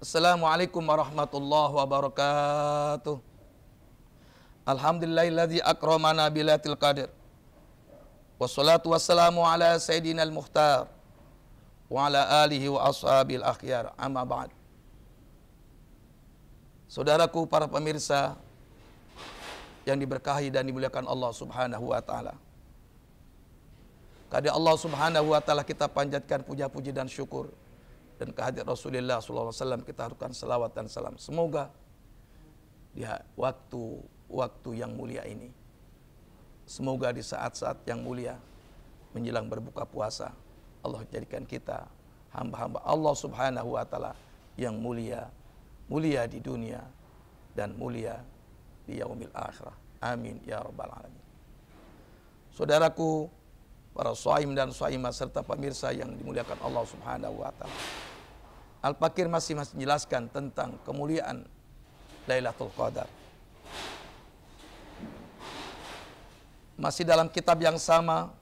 Assalamualaikum warahmatullahi wabarakatuh. Alhamdulillahilladzi akramana bilatil qadar. Wassalatu wassalamu ala sayyidina al-mukhtar wa ala alihi wa ashabil akhyar. Amma ba'd. Saudaraku para pemirsa yang diberkahi dan dimuliakan Allah Subhanahu wa taala. Kepada Allah Subhanahu wa taala kita panjatkan puja-puji dan syukur, dan kehadirat Rasulullah sallallahu alaihi wasallam kita haturkan selawat dan salam. Semoga di waktu yang mulia ini, semoga di saat-saat yang mulia menjelang berbuka puasa, Allah jadikan kita hamba-hamba Allah Subhanahu wa taala yang mulia di dunia dan mulia di yaumil akhirah. Amin ya rabbal alamin. Saudaraku, para shaim dan shaimah serta pemirsa yang dimuliakan Allah Subhanahu wa taala. Al-Fakir masih menjelaskan tentang kemuliaan Lailatul Qadar. Masih dalam kitab yang sama,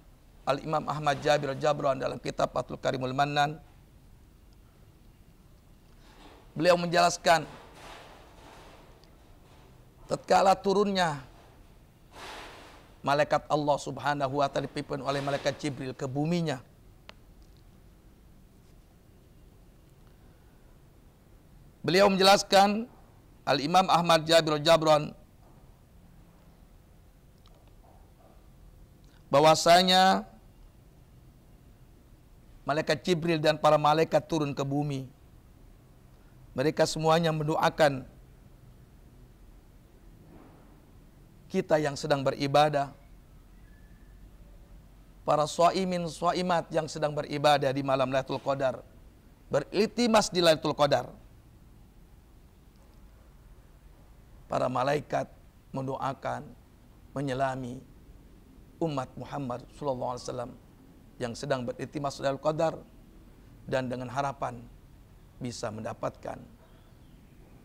Al-Imam Ahmad Jabir Jabran dalam kitab Fathul Karimul Mannan, beliau menjelaskan tatkala turunnya malaikat Allah Subhanahu wa taala dipimpin oleh malaikat Jibril ke buminya, beliau menjelaskan, Al-Imam Ahmad Jabir Jabran, bahwasanya malaikat Jibril dan para malaikat turun ke bumi. Mereka semuanya mendoakan kita yang sedang beribadah, para shaimin shaimat yang sedang beribadah di malam Lailatul Qadar, beriltimas di Lailatul Qadar. Para malaikat mendoakan, menyelami umat Muhammad sallallahu alaihi wasallam yang sedang beriltimas Lailatul Qadar, dan dengan harapan bisa mendapatkan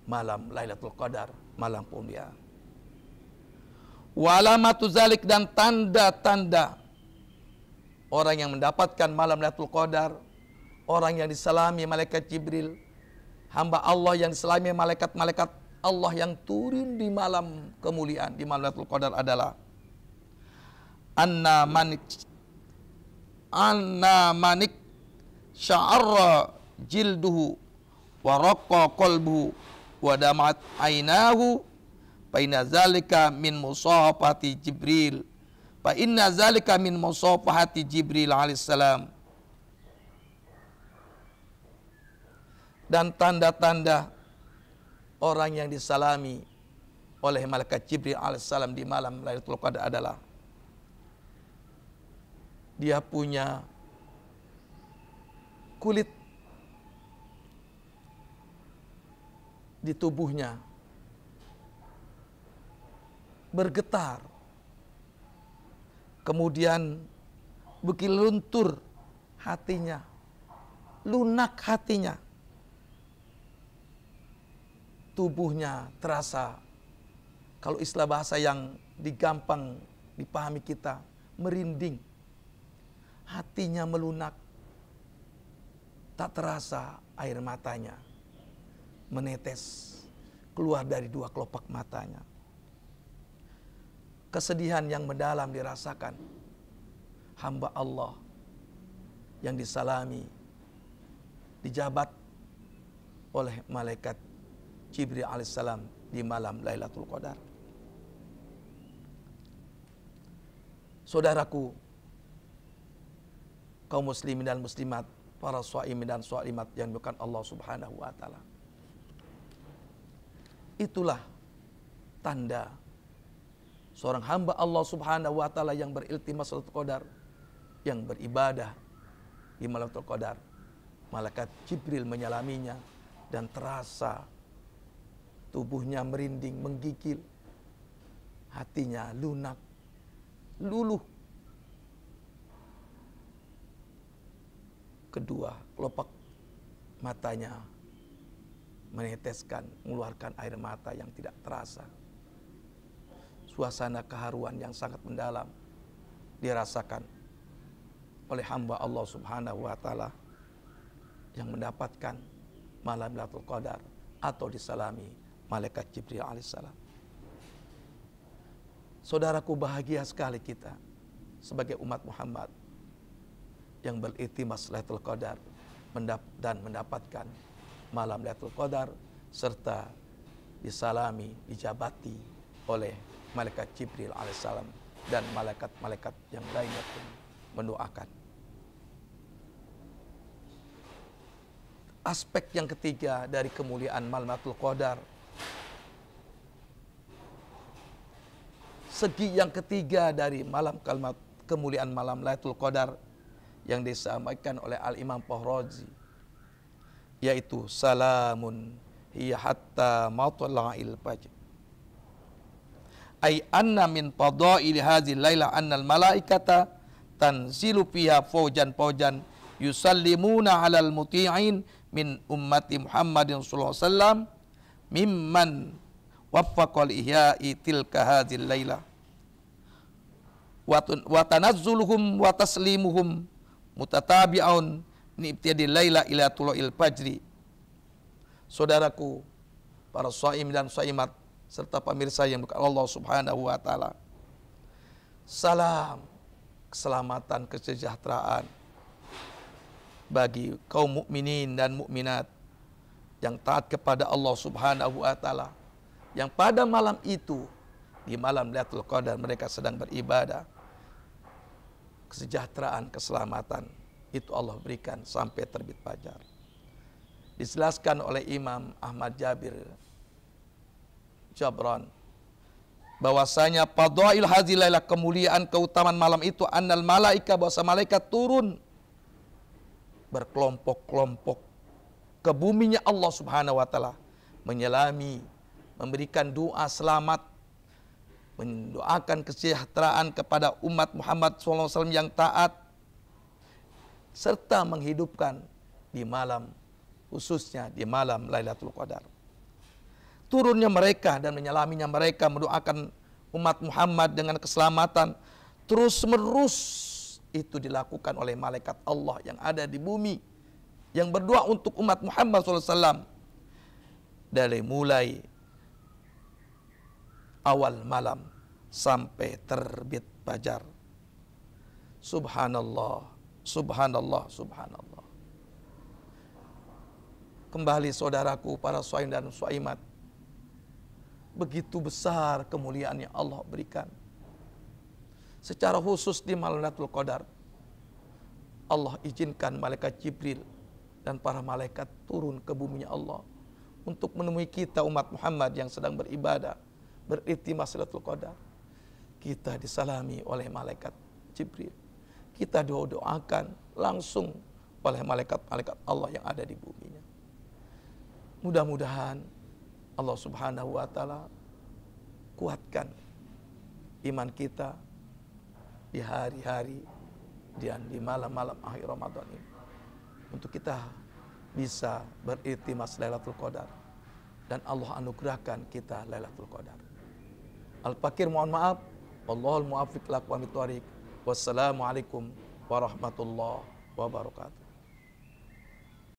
malam Lailatul Qadar, malam mulia. Wa alamatu zalik, dan tanda-tanda orang yang mendapatkan malam Lailatul Qadar, orang yang diselami malaikat Jibril, hamba Allah yang diselami malaikat-malaikat Allah yang turun di malam kemuliaan, di malam Lailatul Qadar adalah anna manik sya'arra jilduhu wa raqqa qalbuhu wa damat ainahu fa inna zalika min musafati Jibril, fa inna zalika min musafahati Jibril alaihissalam. Dan tanda-tanda orang yang disalami oleh malaikat Jibril alaihissalam di malam Lailatul Qadar adalah dia punya kulit di tubuhnya bergetar, kemudian bergeluntur hatinya, lunak hatinya, tubuhnya terasa, kalau istilah bahasa yang digampang dipahami kita, merinding, hatinya melunak, tak terasa air matanya menetes keluar dari dua kelopak matanya. Kesedihan yang mendalam dirasakan hamba Allah yang disalami, dijabat oleh malaikat Jibril alaihissalam di malam Lailatul Qadar. Saudaraku, kaum muslimin dan muslimat, para shaimin dan shaimat yang dimuliakan Allah Subhanahu wa taala. Itulah tanda seorang hamba Allah Subhanahu wa taala yang beriltimas Lailatul Qadar, yang beribadah di malam Lailatul Qadar. Malaikat Jibril menyalaminya dan terasa tubuhnya merinding, menggigil, hatinya lunak, luluh. Kedua kelopak matanya meneteskan, mengeluarkan air mata yang tidak terasa. Suasana keharuan yang sangat mendalam dirasakan oleh hamba Allah Subhanahu wa taala yang mendapatkan malam Lailatul Qadar atau disalami malaikat Jibril alaihissalam. Saudaraku, bahagia sekali kita sebagai umat Muhammad yang beriktimas Lailatul Qadar dan mendapatkan malam Lailatul Qadar serta disalami, dijabati oleh malaikat Jibril alaihissalam dan malaikat-malaikat yang lainnya pun mendoakan. Aspek yang ketiga dari kemuliaan malam Lailatul Qadar, segi yang ketiga dari kemuliaan malam Lailatul Qadar yang disampaikan oleh Al-Imam Fahrazi, yaitu salamun hiya hatta matla'il fajr. Ay anna min fadaili hadhil laila annal malaikata tanzilu fiha fawjan yusallimuna 'alal muti'in min ummati Muhammadin sallallahu alaihi wasallam mimman waffaqa li ihya'i tilka hadhil laila wa tanazzuluhum wa taslimuhum mutatabi'un min ibtida'il laila ila tulu'il fajri. Saudaraku, para shaim dan shaimat serta pemirsa yang berkah Allah Subhanahu wa taala, salam keselamatan, kesejahteraan bagi kaum mukminin dan mukminat yang taat kepada Allah Subhanahu wa taala, yang pada malam itu, di malam Lailatul Qadar, mereka sedang beribadah. Kesejahteraan, keselamatan itu Allah berikan sampai terbit fajar. Dijelaskan oleh Imam Ahmad Jabran bahwasanya fadail hadhil lailah, kemuliaan keutamaan malam itu, annal malaika, bahwa malaikat turun berkelompok-kelompok ke buminya Allah Subhanahu wa taala, menyelami, memberikan doa selamat, mendoakan kesejahteraan kepada umat Muhammad SAW yang taat, serta menghidupkan di malam, khususnya di malam Lailatul Qadar. Turunnya mereka dan menyelaminya mereka, mendoakan umat Muhammad dengan keselamatan, terus-menerus itu dilakukan oleh malaikat Allah yang ada di bumi, yang berdoa untuk umat Muhammad SAW dari mulai awal malam sampai terbit fajar. Subhanallah, subhanallah, subhanallah. Kembali saudaraku, para shaim dan shaimat, begitu besar kemuliaan yang Allah berikan. Secara khusus di malam Lailatul Qadar, Allah izinkan malaikat Jibril dan para malaikat turun ke buminya Allah untuk menemui kita umat Muhammad yang sedang beribadah, beriktimas Lailatul Qadar. Kita disalami oleh malaikat Jibril. Kita doakan langsung oleh malaikat-malaikat Allah yang ada di buminya. Mudah-mudahan Allah Subhanahu wa taala kuatkan iman kita di hari-hari dan di malam-malam akhir Ramadan ini, untuk kita bisa beriktimas Lailatul Qadar dan Allah anugerahkan kita Lailatul Qadar. Al-Fakir mohon maaf. Wallahul muwaffiq ila aqwamit thoriq. Wassalamualaikum warahmatullahi wabarakatuh.